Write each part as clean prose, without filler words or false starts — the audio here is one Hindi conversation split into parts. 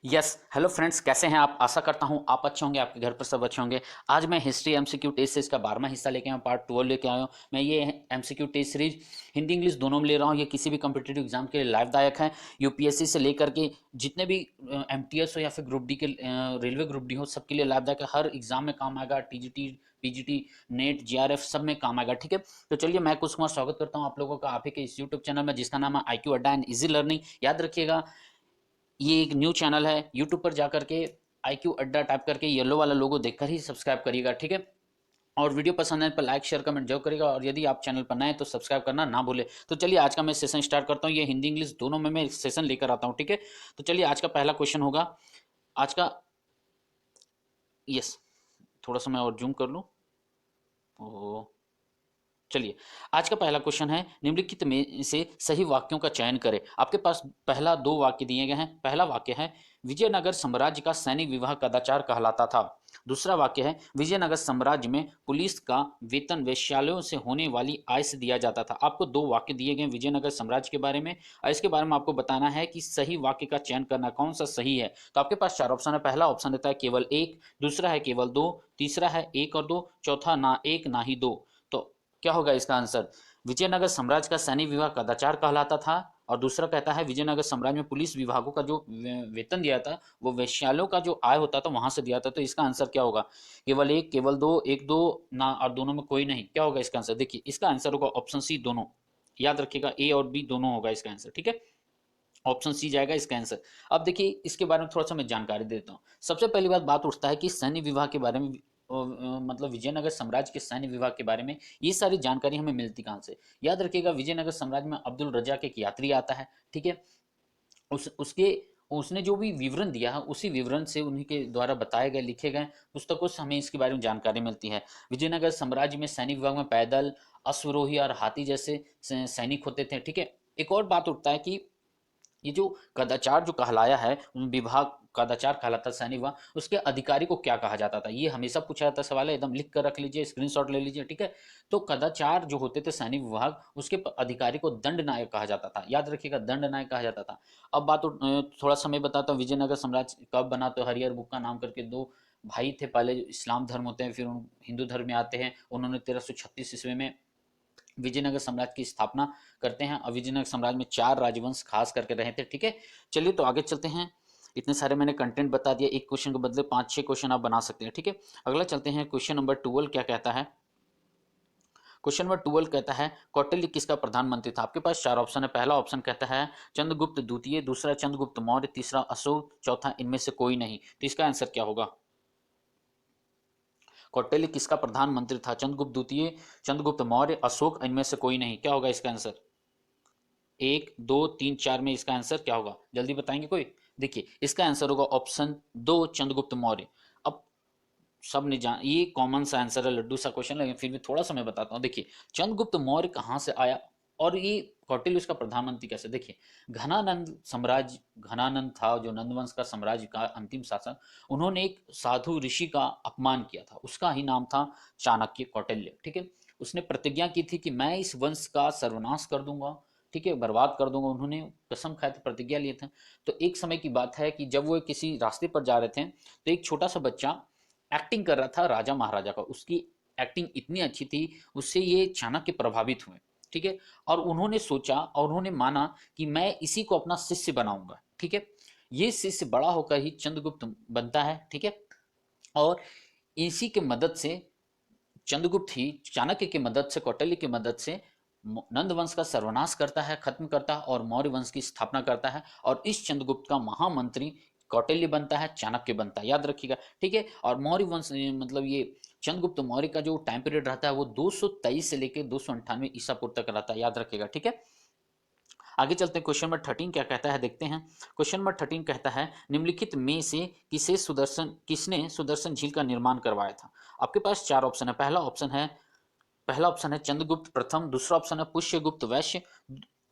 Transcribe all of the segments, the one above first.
यस हेलो फ्रेंड्स, कैसे हैं आप। आशा करता हूं आप अच्छे होंगे, आपके घर पर सब अच्छे होंगे। आज मैं हिस्ट्री एमसीक्यू टेस्ट सीरीज का 12वां हिस्सा लेके आया हूं, पार्ट 12 लेके आया हूं। मैं ये MCQ test series Hindi English दोनों में ले रहा हूं। ये किसी भी कम्पिटेटिव एग्जाम के लिए लाभदायक है। यूपीएससी से लेकर के जितने भी एमटीएस हो या फिर ग्रुप डी के रेलवे ग्रुप डी हो, सबके लिए लाभदायक है। हर एग्जाम में काम आएगा। टीजीटी, पीजीटी, नेट, जीआरएफ सब में काम आएगा। ठीक है, तो चलिए मैं कुछ कुमार स्वागत करता हूं आप लोगों का आप ही के इस यूट्यूब चैनल में, जिसका नाम है IQ अड्डा एंड इजी लर्निंग। याद रखिएगा, ये एक न्यू चैनल है। यूट्यूब पर जाकर के IQ अड्डा टाइप करके येलो वाला लोगो देखकर ही सब्सक्राइब करिएगा। ठीक है, और वीडियो पसंद आने पर लाइक शेयर कमेंट जरूर करिएगा, और यदि आप चैनल पर नए हैं तो सब्सक्राइब करना ना भूले। तो चलिए आज का मैं सेशन स्टार्ट करता हूँ। ये हिंदी इंग्लिश दोनों में मैं सेशन लेकर आता हूँ। ठीक है, तो चलिए आज का पहला क्वेश्चन होगा। आज का, यस, थोड़ा सा मैं और जूम कर लूँ। ओ, चलिए आज का पहला क्वेश्चन है, निम्नलिखित में से सही वाक्यों का चयन करें। आपके पास पहला दो वाक्य दिए गए हैं। पहला वाक्य है, विजयनगर साम्राज्य का सैनिक विवाह कदाचार कहलाता था। दूसरा वाक्य है, विजयनगर साम्राज्य में पुलिस का वेतन वेश्यालयों से होने वाली आय से दिया जाता था। आपको दो वाक्य दिए गए विजयनगर साम्राज्य के बारे में, और इसके बारे में आपको बताना है कि सही वाक्य का चयन करना, कौन सा सही है। तो आपके पास चार ऑप्शन है। पहला ऑप्शन देता है केवल एक, दूसरा है केवल दो, तीसरा है एक और दो, चौथा ना एक ना ही दो। तो क्या होगा इसका आंसर। विजयनगर साम्राज्य का सैनिक विभाग कदाचार कहलाता था, और दूसरा कहता है विजयनगर साम्राज्य में पुलिस विभागों का जो वेतन दिया था वो वेश्यालयों का जो आय होता था वहां से दिया था। तो इसका आंसर क्या होगा। केवल एक, केवल दो, एक दो ना और दोनों में कोई नहीं। क्या होगा इसका आंसर। देखिए इसका आंसर होगा ऑप्शन सी, दोनों। याद रखिएगा, ए और बी दोनों होगा इसका आंसर। ठीक है, ऑप्शन सी जाएगा इसका आंसर। अब देखिए इसके बारे में थोड़ा सा मैं जानकारी देता हूँ। सबसे पहली बात उठता है कि सैन्य विभाग के बारे में, मतलब विजयनगर साम्राज्य के सैन्य विभाग के बारे में ये सारी जानकारी हमें मिलती कहाँ से। याद रखिएगा, विजयनगर साम्राज्य में अब्दुल रजा एक यात्री आता है। ठीक है, उसके उसने जो भी विवरण दिया है उसी विवरण से उन्हीं के द्वारा बताए गए लिखे गए पुस्तकों से हमें इसके बारे में जानकारी मिलती है। विजयनगर साम्राज्य में सैनिक विभाग में पैदल, अश्वरोही और हाथी जैसे सैनिक होते थे। ठीक है, एक और बात उठता है कि ये जो कदाचार जो कहलाया है विभाग, कदाचार कहलाता है सैनिक विभाग, उसके अधिकारी को क्या कहा जाता था। ये हमेशा पूछा जाता सवाल है, एकदम लिख कर रख लीजिए, स्क्रीनशॉट ले लीजिए। ठीक है, तो कदाचार जो होते थे सैनिक विभाग, उसके अधिकारी को दंड नायक कहा जाता था। याद रखिएगा, दंड नायक कहा जाता था। अब थोड़ा सा मैं बताता हूँ विजयनगर साम्राज्य कब बना। तो हरिहर बुक्का नाम करके दो भाई थे, पहले जो इस्लाम धर्म होते हैं फिर हिंदू धर्म में आते हैं। उन्होंने 1336 ईस्वी में विजयनगर साम्राज्य की स्थापना करते हैं, और विजयनगर साम्राज्य में चार राजवंश खास करके रहे थे। ठीक है, चलिए तो आगे चलते हैं। इतने सारे मैंने कंटेंट बता दिया, एक क्वेश्चन के बदले 5-6 क्वेश्चन आप बना सकते हैं। ठीक है, अगला चलते हैं। क्वेश्चन नंबर 12 क्या कहता है। क्वेश्चन नंबर 12 कहता है, कौटिल्य किसका प्रधानमंत्री था। आपके पास चार ऑप्शन है। पहला ऑप्शन कहता है चंद्रगुप्त द्वितीय, दूसरा चंद्रगुप्त मौर्य, तीसरा अशोक, चौथा इनमें से कोई नहीं। तो इसका आंसर क्या होगा। कौटिल्य किसका प्रधानमंत्री था। चंद्रगुप्त द्वितीय, चंद्रगुप्त मौर्य, अशोक, इनमें से कोई नहीं। क्या होगा इसका आंसर। एक, दो, तीन, चार में इसका आंसर क्या होगा, जल्दी बताएंगे कोई। देखिए इसका आंसर होगा ऑप्शन दो, चंद्रगुप्त मौर्य। अब सब ने जान, ये कॉमन सा आंसर है, लड्डू सा क्वेश्चन, लेकिन फिर भी थोड़ा सा मैं बताता हूँ। देखिए चंद्रगुप्त मौर्य कहाँ से आया, और ये कौटिल्य उसका प्रधानमंत्री कैसे। देखिए घनानंद साम्राज्य, घनानंद था जो नंदवंश का साम्राज्य का अंतिम शासक। उन्होंने एक साधु ऋषि का अपमान किया था, उसका ही नाम था चाणक्य, कौटिल्य। ठीक है, उसने प्रतिज्ञा की थी कि मैं इस वंश का सर्वनाश कर दूंगा। ठीक है, बर्बाद कर दूंगा। उन्होंने कसम खाए थे, प्रतिज्ञा लिए थे। तो एक समय की बात है कि जब वो किसी रास्ते पर जा रहे थे, तो एक छोटा सा बच्चा एक्टिंग कर रहा था राजा महाराजा का। उसकी एक्टिंग इतनी अच्छी थी, उससे ये चाणक्य प्रभावित हुए। ठीक है, और उन्होंने सोचा और उन्होंने माना कि मैं इसी को अपना शिष्य बनाऊंगा। ठीक है, ये शिष्य बड़ा होकर ही चंद्रगुप्त बनता है। ठीक है, और इसी के मदद से चंद्रगुप्त ही चाणक्य की मदद से, कौटिल्य की मदद से नंद वंश का सर्वनाश करता है, खत्म करता है, और मौर्य वंश की स्थापना करता है। और इस चंद्रगुप्त का महामंत्री कौटिल्य बनता है, चाणक्य बनता है। याद रखिएगा। ठीक है, और मौर्य वंश मतलब ये चंद्रगुप्त मौर्य का जो टाइम पीरियड रहता है वो 223 से लेकर 298 ईसा पूर्व तक रहता है। याद रखिएगा। ठीक है, आगे चलते हैं। क्वेश्चन नंबर 13 क्या कहता है, देखते हैं। क्वेश्चन नंबर 13 कहता है, निम्नलिखित में से किसने सुदर्शन झील का निर्माण करवाया था। आपके पास चार ऑप्शन है। पहला ऑप्शन है चंद्रगुप्त प्रथम, दूसरा ऑप्शन है पुष्यगुप्त वैश्य,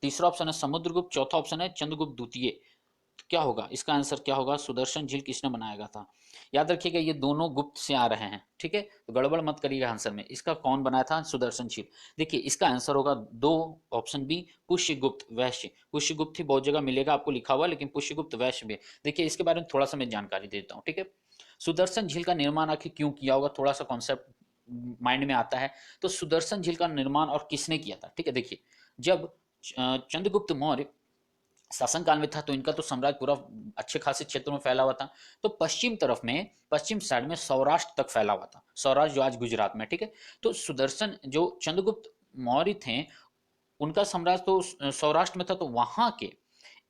तीसरा ऑप्शन है समुद्रगुप्त, चौथा ऑप्शन है चंद्रगुप्त द्वितीय। तो क्या होगा इसका आंसर, क्या होगा? सुदर्शन झील किसने बनाया था? याद रखिएगा ये दोनों गुप्त से आ रहे हैं, ठीक है, तो गड़बड़ मत करिएगा आंसर में। इसका कौन बनाया था? सुदर्शन झील। देखिए इसका आंसर होगा दो, ऑप्शन बी, पुष्यगुप्त वैश्य। पुष्यगुप्त ही बहुत जगह मिलेगा आपको लिखा हुआ, लेकिन पुष्यगुप्त वैश्य भी। देखिए इसके बारे में थोड़ा सा मैं जानकारी देता हूँ, ठीक है। सुदर्शन झील का निर्माण आखिर क्यों किया होगा, थोड़ा सा कॉन्सेप्ट माइंड में आता है। तो सुदर्शन झील का निर्माण और किसने किया था, ठीक है। देखिए जब चंद्रगुप्त मौर्य शासन काल में था तो इनका तो साम्राज्य पूरा अच्छे खासे क्षेत्रों में फैला हुआ था। तो पश्चिम तरफ में, पश्चिम साइड में सौराष्ट्र तक फैला हुआ था, सौराष्ट्र जो आज गुजरात में, ठीक है। तो सुदर्शन जो चंद्रगुप्त मौर्य थे उनका साम्राज्य तो सौराष्ट्र में था, तो वहां के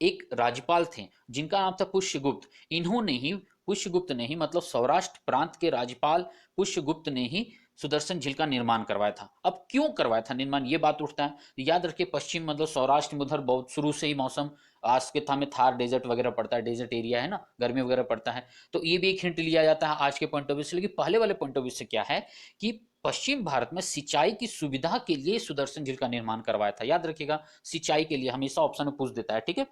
एक राज्यपाल थे जिनका नाम था पुष्यगुप्त। इन्होंने ही, पुष्यगुप्त ने ही, मतलब सौराष्ट्र प्रांत के राज्यपाल पुष्यगुप्त ने ही सुदर्शन झील का निर्माण करवाया था। अब क्यों करवाया था निर्माण, ये बात उठता है। तो याद रखिए पश्चिम मतलब सौराष्ट्र में उधर बहुत शुरू से ही मौसम, आज के था में थार डेजर्ट वगैरह पड़ता है, डेजर्ट एरिया है ना, गर्मी वगैरह पड़ता है। तो ये भी एक हिंट लिया जाता है आज के पॉइंट ऑफ व्यू से। लेकिन पहले वाले पॉइंट ऑफ व्यू से क्या है कि पश्चिम भारत में सिंचाई की सुविधा के लिए सुदर्शन झील का निर्माण करवाया था। याद रखिएगा सिंचाई के लिए, हमेशा ऑप्शन में पूछ देता है, ठीक है।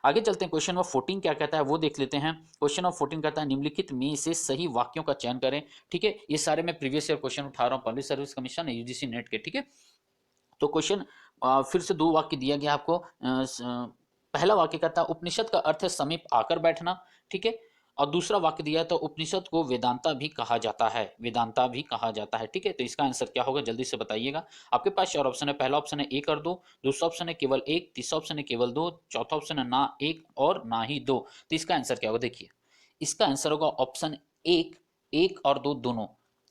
आगे चलते हैं, क्वेश्चन नंबर 14 क्या कहता है वो देख लेते हैं। क्वेश्चन नंबर 14 कहता है निम्नलिखित में से सही वाक्यों का चयन करें, ठीक है। ये सारे मैं प्रीवियस ईयर क्वेश्चन उठा रहा हूँ, public service commission UGC net के, ठीक है। तो क्वेश्चन फिर से दो वाक्य दिया गया आपको। पहला वाक्य कहता है उपनिषद का अर्थ है समीप आकर बैठना, ठीक है। और दूसरा वाक्य दिया है तो उपनिषद को वेदांता भी कहा जाता है, वेदांता भी कहा जाता है, ठीक है। तो इसका आंसर क्या होगा जल्दी से बताइएगा। आपके पास चार ऑप्शन है, पहला ऑप्शन है एक और दो, दूसरा ऑप्शन है केवल एक, तीसरा ऑप्शन है केवल दो, चौथा ऑप्शन है ना एक और ना ही दो। तो इसका आंसर क्या होगा, देखिए इसका आंसर होगा ऑप्शन एक, एक और दो दोनों।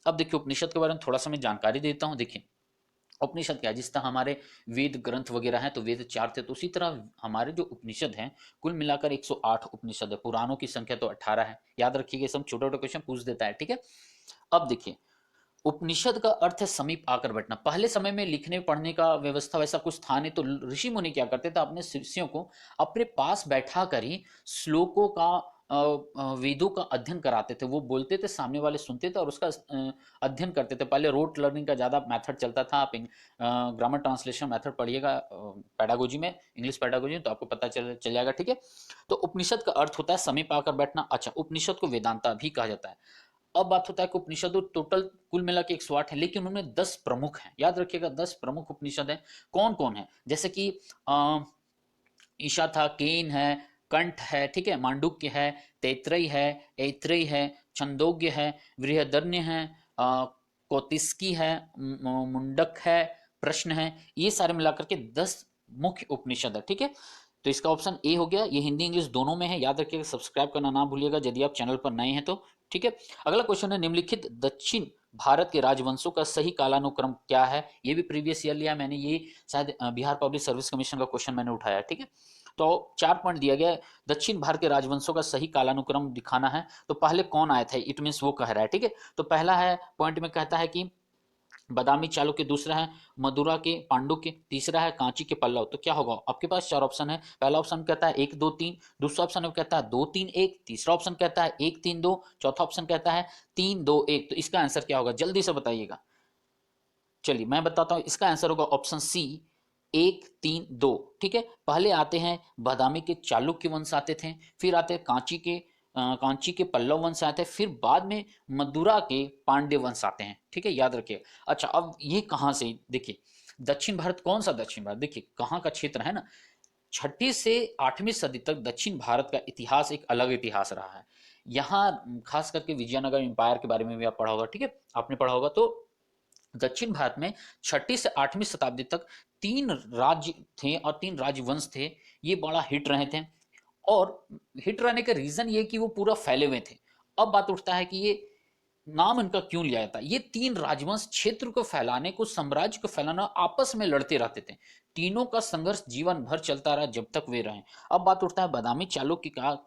अब देखिए उपनिषद के बारे में थोड़ा सा मैं जानकारी देता हूँ। देखिए उपनिषद क्या है, जिस तरह हमारे वेद ग्रंथ वगैरह हैं तो वेद चार थे, तो उसी तरह हमारे जो उपनिषद हैं कुल मिलाकर 108 उपनिषद है, पुराणों की संख्या तो 18 है। याद रखिएगा, सब छोटा छोटा क्वेश्चन पूछ देता है, ठीक है। अब देखिए उपनिषद का अर्थ है समीप आकर बैठना। पहले समय में लिखने पढ़ने का व्यवस्था वैसा कुछ था नहीं, तो ऋषि मुनि क्या करते थे अपने शिष्यों को अपने पास बैठा कर ही श्लोकों का वेदों का अध्ययन कराते थे। वो बोलते थे, सामने वाले सुनते थे और उसका अध्ययन करते थे। पहले रोट लर्निंग का ज़्यादा मेथड चलता था। आप ग्रामर ट्रांसलेशन मेथड पढ़िएगा पैडागोजी में, इंग्लिश पैडागोजी में, तो आपको पता चल जाएगा, ठीक है। तो उपनिषद का अर्थ होता है समीप आकर बैठना। अच्छा, उपनिषद को वेदांता भी कहा जाता है। अब बात होता है कि उपनिषद टोटल कुल मिला के 108 है, लेकिन उनमें 10 प्रमुख हैं। याद रखिएगा 10 प्रमुख उपनिषद हैं। कौन कौन है, जैसे कि ईशा था, केन है, कंठ है, ठीक है, मांडुक्य है, तैत्रेय है, ऐत्रेय है, छंदोग्य है, बृहदरण्य है, कौतिस्की है, मुंडक है, प्रश्न है। ये सारे मिलाकर के 10 मुख्य उपनिषद है, ठीक है। तो इसका ऑप्शन ए हो गया। ये हिंदी इंग्लिश दोनों में है, याद रखिएगा। सब्सक्राइब करना ना भूलिएगा यदि आप चैनल पर नए हैं तो, ठीक है। अगला क्वेश्चन है निम्नलिखित दक्षिण भारत के राजवंशों का सही कालानुक्रम क्या है। ये भी प्रीवियस ईयर लिया मैंने, ये शायद बिहार पब्लिक सर्विस कमीशन का क्वेश्चन मैंने उठाया, ठीक है। तो 4 पॉइंट दिया गया है, दक्षिण भारत के राजवंशों का सही कालानुक्रम दिखाना है। तो पहले कौन आया था, इट मीन्स वो कह रहा है, ठीक है। तो पहला है पॉइंट में कहता है कि बादामी चालुक्य, दूसरा है मदुरा के पांडुक्य, तीसरा है कांची के पल्लव। तो क्या होगा, आपके पास 4 ऑप्शन है। पहला ऑप्शन कहता है 1 2 3, दूसरा ऑप्शन कहता है 2 3 1, तीसरा ऑप्शन कहता है 1 3 2, चौथा ऑप्शन कहता है 3 2 1। तो इसका आंसर क्या होगा जल्दी से बताइएगा। चलिए मैं बताता हूं, इसका आंसर होगा ऑप्शन सी 1 3 2, ठीक है। पहले आते हैं बादामी के चालुक्य वंश आते थे, फिर आते हैं कांची के पल्लव वंश आते हैं, फिर बाद में मदुरा के पांड्य वंश आते हैं, ठीक है, याद रखिए। अच्छा, अब ये कहाँ से, देखिए दक्षिण भारत, कौन सा दक्षिण भारत, देखिए कहाँ का क्षेत्र है ना। 6ठी से 8वीं सदी तक दक्षिण भारत का इतिहास एक अलग इतिहास रहा है। यहाँ खास करके विजयनगर एम्पायर के बारे में भी आप पढ़ा होगा, ठीक है, आपने पढ़ा होगा। तो दक्षिण भारत में 6ठी से 8वीं शताब्दी तक 3 राज्य थे और 3 राजवंश थे। ये बड़ा हिट रहे थे, और हिट रहने का रीजन ये कि वो पूरा फैले हुए थे। अब बात उठता है कि ये नाम इनका क्यों लिया जाता है। ये 3 राजवंश क्षेत्र को फैलाने को, साम्राज्य को फैलाना, आपस में लड़ते रहते थे। तीनों का संघर्ष जीवन भर चलता रहा जब तक वे रहे। अब बात उठता है बादामी चालुक्य का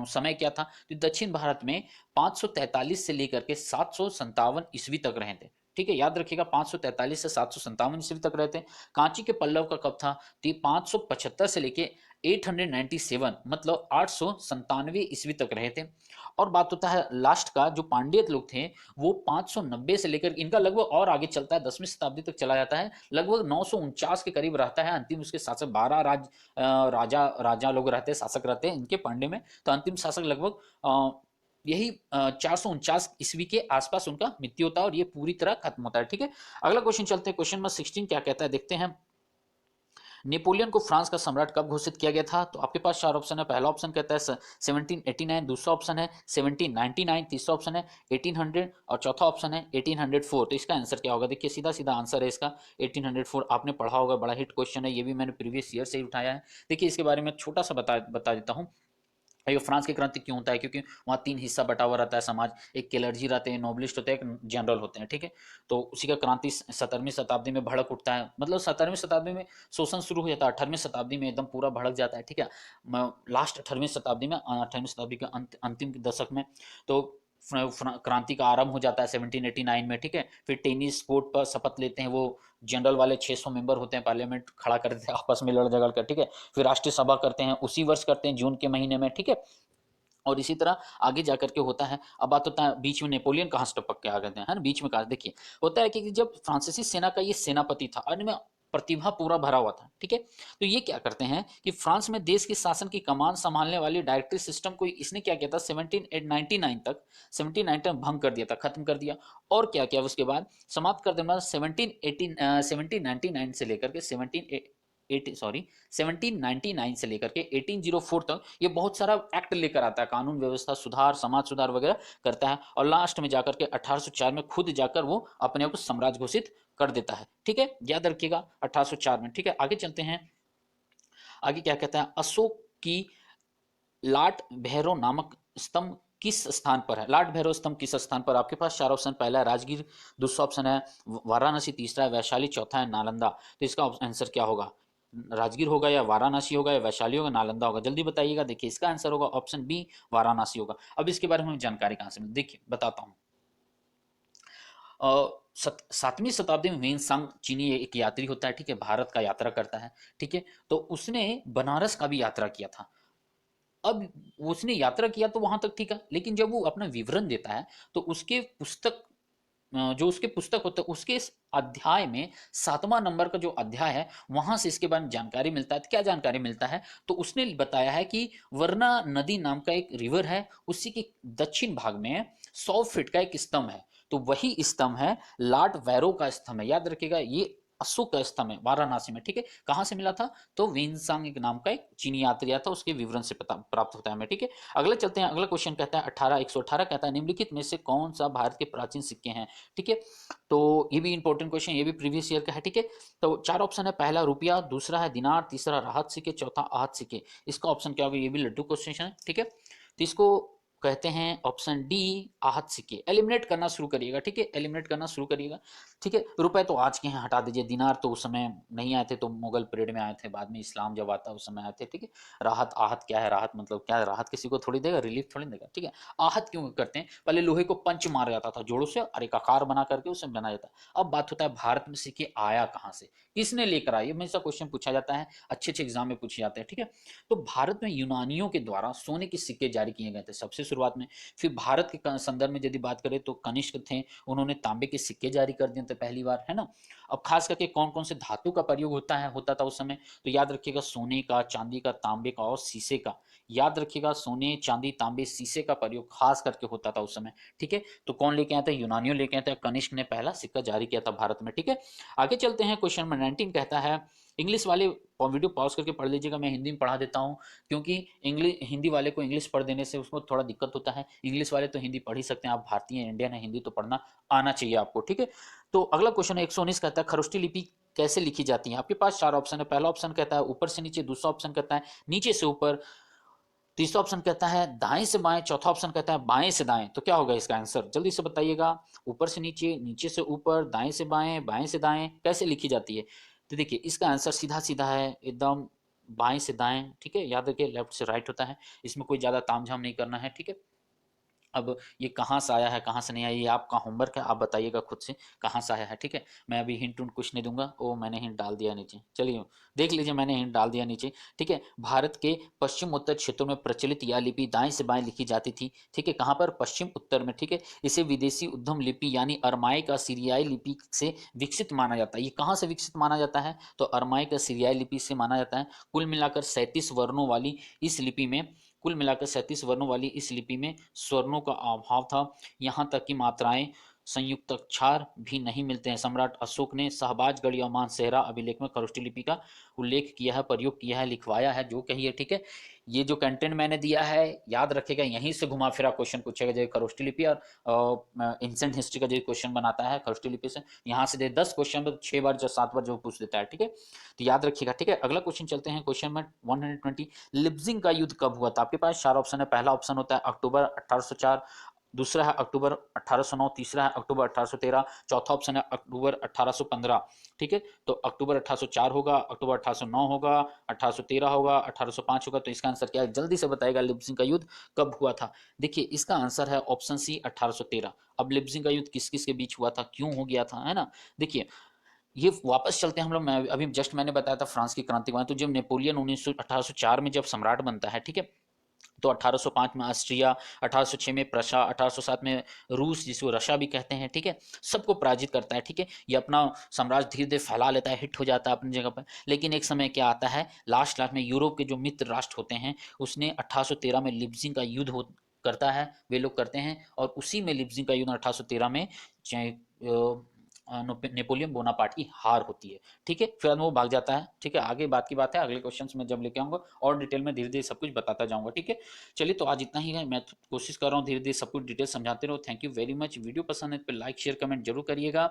समय क्या था। तो दक्षिण भारत में 543 से लेकर के 757 ईस्वी तक रहे थे, ठीक है, याद रखिएगा 543 से 757 ईस्वी तक रहे थे। कांची के पल्लव का कब था, तो 575 से लेके 897 मतलब 897 ईस्वी तक रहे थे। और बात होता है लास्ट का, जो पांड्य लोग थे वो 590 से लेकर इनका लगभग और आगे चलता है, 10वीं शताब्दी तक चला जाता है, लगभग 949 के करीब रहता है। अंतिम उसके शासक 12 राजा राजा लोग रहते हैं, शासक रहते हैं इनके पांड्य में। तो अंतिम शासक लगभग यही 449 ईस्वी के आसपास उनका मृत्यु होता है और ये पूरी तरह खत्म होता है। ठीक है, अगला क्वेश्चन चलते हैं, क्वेश्चन नंबर 16 क्या कहता है देखते हैं। नेपोलियन को फ्रांस का सम्राट कब घोषित किया गया था? तो आपके पास चार ऑप्शन है। पहला ऑप्शन कहता है 1789, दूसरा ऑप्शन है 1799, तीसरा ऑप्शन है 1800 और चौथा ऑप्शन है 1804। तो इसका आंसर क्या होगा? देखिए सीधा सीधा आंसर है इसका 1804। आपने पढ़ा होगा, बड़ा हिट क्वेश्चन है, ये भी मैंने प्रीवियस ईयर से ही उठाया है। देखिए इसके बारे में छोटा सा बता देता हूँ। ये फ्रांस की क्रांति क्यों होता है? क्योंकि वहाँ तीन हिस्सा बटा हुआ रहता है समाज, एक क्लर्जी रहते हैं, नोबलिस्ट होते हैं, एक जनरल होते हैं। ठीक है, तो उसी का क्रांति 17वीं शताब्दी में भड़क उठता है, मतलब 17वीं शताब्दी में शोषण शुरू हो जाता है, 18वीं शताब्दी में एकदम पूरा भड़क जाता है। ठीक है, लास्ट 18वीं शताब्दी में, 18वीं शताब्दी के अंतिम दशक में तो क्रांति का आरंभ हो जाता है 1789 में। ठीक है, फिर टेनिस कोर्ट पर शपथ लेते हैं वो जनरल वाले, 600 मेंबर होते हैं, पार्लियामेंट खड़ा कर देते हैं आपस में लड़ झगड़ कर। ठीक है, फिर राष्ट्रीय सभा करते हैं, उसी वर्ष करते हैं, जून के महीने में। ठीक है, और इसी तरह आगे जाकर के होता है। अब बात होता है बीच में नेपोलियन कहाँ से टपक के आ गए थे, है ना, बीच में कहा। देखिए होता है कि जब फ्रांसीसी सेना का ये सेनापति था और इनमें प्रतिभा पूरा भरा हुआ था। ठीक है, तो ये क्या करते हैं कि फ्रांस में देश के शासन की कमान संभालने वाली डायरेक्टरी सिस्टम को इसने क्या किया था 1799 तक, 1799 तक भंग कर दिया था, खत्म कर दिया। और क्या किया उसके बाद समाप्त कर देना 1799 से लेकर के 1799 से लेकर के 1804 तक ये बहुत सारा एक्ट लेकर आता है, कानून व्यवस्था सुधार, समाज सुधार वगैरह करता है। और लास्ट में जाकर के 1804 में खुद जाकर वो अपने आप को सम्राट घोषित कर देता है। ठीक है, याद रखिएगा 1804 में। ठीक है, आगे चलते हैं। आगे क्या कहता है, अशोक की लाट भैरव नामक स्तंभ किस स्थान पर है? लाट भैरव स्तंभ किस स्थान पर? आपके पास चार ऑप्शन, पहला है राजगीर, दूसरा ऑप्शन है वाराणसी, तीसरा है वैशाली, चौथा है नालंदा। तो इसका आंसर क्या होगा? राजगीर होगा या वाराणसी होगा या वैशाली होगा, नालंदा होगा? जल्दी बताइएगा। देखिए इसका आंसर होगा ऑप्शन बी, वाराणसी होगा। अब इसके बारे में जानकारी कहां से मिली? देखिए बताता हूं। 7वीं शताब्दी में वेनसांग चीनी एक यात्री होता है। ठीक है, भारत का यात्रा करता है। ठीक है, तो उसने बनारस का भी यात्रा किया था। अब उसने यात्रा किया तो वहां तक ठीक है, लेकिन जब वो अपना विवरण देता है तो उसके पुस्तक, जो उसके पुस्तक होता है उसके इस अध्याय में 7वां नंबर का जो अध्याय है वहां से इसके बारे में जानकारी मिलता है। तो क्या जानकारी मिलता है? तो उसने बताया है कि वरना नदी नाम का एक रिवर है, उसी के दक्षिण भाग में 100 फीट का एक स्तंभ है। तो वही स्तंभ है लॉर्ड वैरो का स्तंभ है। याद रखिएगा ये अशोक का स्तंभ है वाराणसी में। ठीक है, कहां से मिला था? तो वेनसांग एक नाम का एक चीनी यात्री आया था, उसके विवरण से पता प्राप्त होता है हमें। ठीक है, अगले चलते हैं। अगला क्वेश्चन कहता है 118 कहता है निम्नलिखित में से कौन सा भारत के प्राचीन सिक्के हैं? ठीक है, तो ये भी इंपॉर्टेंट क्वेश्चन, ये भी प्रीवियस ईयर का है। ठीक है, तो चार ऑप्शन है, पहला रुपया, दूसरा है दिनार, तीसरा राहत सिक्के, चौथा आहत सिक्के। इसका ऑप्शन क्या होगा? ये भी लड्डू क्वेश्चन है। ठीक है, तो इसको कहते हैं ऑप्शन डी आहत सिक्के। एलिमिनेट करना शुरू करिएगा। ठीक है, एलिमिनेट करना शुरू करिएगा। ठीक है, रुपए तो आज के हैं, हटा दीजिए। दिनार तो उस समय नहीं आए थे, तो मुगल पीरियड में आए थे, बाद में इस्लाम जब आता उस समय आए थे। ठीक है, राहत, आहत क्या है? राहत मतलब क्या है? राहत किसी को थोड़ी देगा, रिलीफ थोड़ी देगा। ठीक है, आहत क्यों करते हैं? पहले लोहे को पंच मारा जाता था जोड़ों से और एक आकार बना करके उसे बनाया जाता है। अब बात होता है भारत में सिक्के आया कहाँ से, किसने लेकर आया? ये हमेशा क्वेश्चन पूछा जाता है, अच्छे अच्छे एग्जाम में पूछे जाते हैं। ठीक है, तो भारत में यूनानियों के द्वारा सोने के सिक्के जारी किए गए थे सबसे शुरुआत में। फिर भारत के संदर्भ में यदि बात करें तो कनिष्क थे, उन्होंने तांबे के सिक्के जारी कर दिए थे पहली बार, है ना। अब खास करके कौन कौन से धातु का प्रयोग होता था उस समय? तो याद रखिएगा सोने का, चांदी का, तांबे का और शीशे का। याद रखिएगा सोने, चांदी, तांबे, शीशे का प्रयोग खास करके होता था उस समय। ठीक है, तो कौन लेके आया था? यूनानियों लेके आया था, कनिष्क ने पहला सिक्का जारी किया था भारत में। ठीक है, आगे चलते हैं। क्वेश्चन नंबर 19 कहता है, इंग्लिश वाले वीडियो पॉज करके पढ़ लीजिएगा, मैं हिंदी में पढ़ा देता हूँ, क्योंकि इंग्लिश, हिंदी वाले को इंग्लिश पढ़ देने से उसको थोड़ा दिक्कत होता है। इंग्लिश वाले तो हिंदी पढ़ ही सकते हैं, आप भारतीय इंडियन है, हिंदी तो पढ़ना आना चाहिए आपको। ठीक है, तो अगला क्वेश्चन है 119 कहता है खरोष्टी लिपि कैसे लिखी जाती है? आपके पास चार ऑप्शन है। पहला ऑप्शन कहता है ऊपर से नीचे, दूसरा ऑप्शन कहता है नीचे से ऊपर, तीसरा ऑप्शन कहता है दाएं से बाएं, चौथा ऑप्शन कहता है बाएं से दाएं। तो क्या होगा इसका आंसर? जल्दी से बताइएगा। ऊपर से नीचे, नीचे से ऊपर, दाएं से बाएं, बाएं से दाएं, कैसे लिखी जाती है? तो देखिए इसका आंसर सीधा सीधा है एकदम, बाएं से दाएं। ठीक है, याद रखिए लेफ्ट से राइट होता है, इसमें कोई ज्यादा तामझाम नहीं करना है। ठीक है, अब ये कहाँ से आया है कहाँ से नहीं आया, ये आपका होमवर्क है, आप बताइएगा खुद से कहाँ से आया है, ठीक है। मैं अभी हिंट उंट कुछ नहीं दूंगा, ओ मैंने हिंट डाल दिया नीचे, चलिए देख लीजिए, मैंने हिंट डाल दिया नीचे, ठीक है। भारत के पश्चिम उत्तर क्षेत्रों में प्रचलित यह लिपि दाएं से बाएं लिखी जाती थी, ठीक है। कहाँ पर, पश्चिम उत्तर में, ठीक है। इसे विदेशी उद्यम लिपि यानी अरमाइक सीरियाई लिपि से विकसित माना जाता है। ये कहाँ से विकसित माना जाता है, तो अरमाइक सीरियाई लिपि से माना जाता है। कुल मिलाकर 37 वर्णों वाली इस लिपि में कुल मिलाकर 37 वर्णों वाली इस लिपि में स्वर्णों का अभाव था। यहाँ तक कि मात्राएं संयुक्त अक्षर भी नहीं मिलते हैं। सम्राट अशोक ने शाहबाजगढ़ या मानसेहरा अभिलेख में खरोष्टी लिपि का उल्लेख किया है, प्रयोग किया है, लिखवाया है, जो कही है, ठीक है। ये जो कंटेंट मैंने दिया है याद रखेगा, यहीं से घुमा फिरा क्वेश्चन पूछेगा, जैसे खरोष्टी लिपि और इंसेंट हिस्ट्री का जो क्वेश्चन बनाता है खरोष्टी लिपि से, यहाँ से दे 10 क्वेश्चन में 6 बार या 7 बार जो पूछ देता है, ठीक है। तो याद रखिएगा, ठीक है। अगला क्वेश्चन चलते हैं, क्वेश्चन नंबर 120, लिप्जिंग का युद्ध कब हुआ था। आपके पास 4 ऑप्शन है। पहला ऑप्शन होता है अक्टूबर 1804, दूसरा है अक्टूबर 1809, तीसरा है अक्टूबर 1813, चौथा ऑप्शन है अक्टूबर 1815, ठीक है। तो अक्टूबर 1804 होगा, अक्टूबर 1809 होगा, 1813 होगा, 1805 होगा। तो इसका आंसर क्या है, जल्दी से बताएगा, लिप्जिंग का युद्ध कब हुआ था। देखिए इसका आंसर है ऑप्शन सी 1813। अब लिप्जिंग का युद्ध किस किस के बीच हुआ था, क्यों हो गया था, है ना। देखिए ये वापस चलते हैं हम लोग, मैं अभी जस्ट मैंने बताया था फ्रांस की क्रांति के बाद, तो जब नेपोलियन 1804 में जब सम्राट बनता है, ठीक है, तो 1805 में ऑस्ट्रिया, 1806 में प्रशा, 1807 में रूस जिसको रशिया भी कहते हैं, ठीक है, सबको पराजित करता है, ठीक है। ये अपना साम्राज्य धीरे धीरे फैला लेता है, हिट हो जाता है अपनी जगह पर। लेकिन एक समय क्या आता है, लास्ट लास्ट में यूरोप के जो मित्र राष्ट्र होते हैं, उसने 1813 में लिप्जिंग का युद्ध हो करता है, वे लोग करते हैं, और उसी में लिप्जिंग का युद्ध 1813 में नेपोलियन बोनापार्ट की हार होती है, ठीक है। फिर वो भाग जाता है, ठीक है। आगे बात की बात है, अगले क्वेश्चन में जब लेके आऊंगा और डिटेल में धीरे धीरे सब कुछ बताता जाऊंगा, ठीक है। चलिए तो आज इतना ही है, मैं कोशिश कर रहा हूँ धीरे धीरे सब कुछ डिटेल समझाते रहो। Thank you very much. Video पसंद है तो लाइक शेयर कमेंट जरूर करिएगा।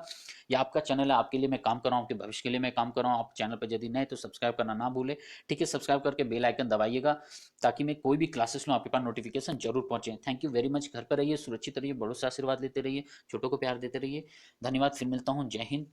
ये आपका चैनल है, आपके लिए मैं काम कर रहा हूँ, आपके भविष्य के लिए मैं काम कर रहा हूँ। आप चैनल पर यदि नए तो सब्सक्राइब करना ना भूले, ठीक है। सब्सक्राइब करके बेल आइकन दबाइएगा, ताकि मैं कोई भी क्लासेस लूँ आपके पास नोटिफिकेशन जरूर पहुंचे। Thank you very much. घर पर रहिए, सुरक्षित रहिए, बड़ों से आशीर्वाद लेते रहिए, छोटों को प्यार देते रहिए। धन्यवाद, फिर मिलता हूँ। जय हिंद,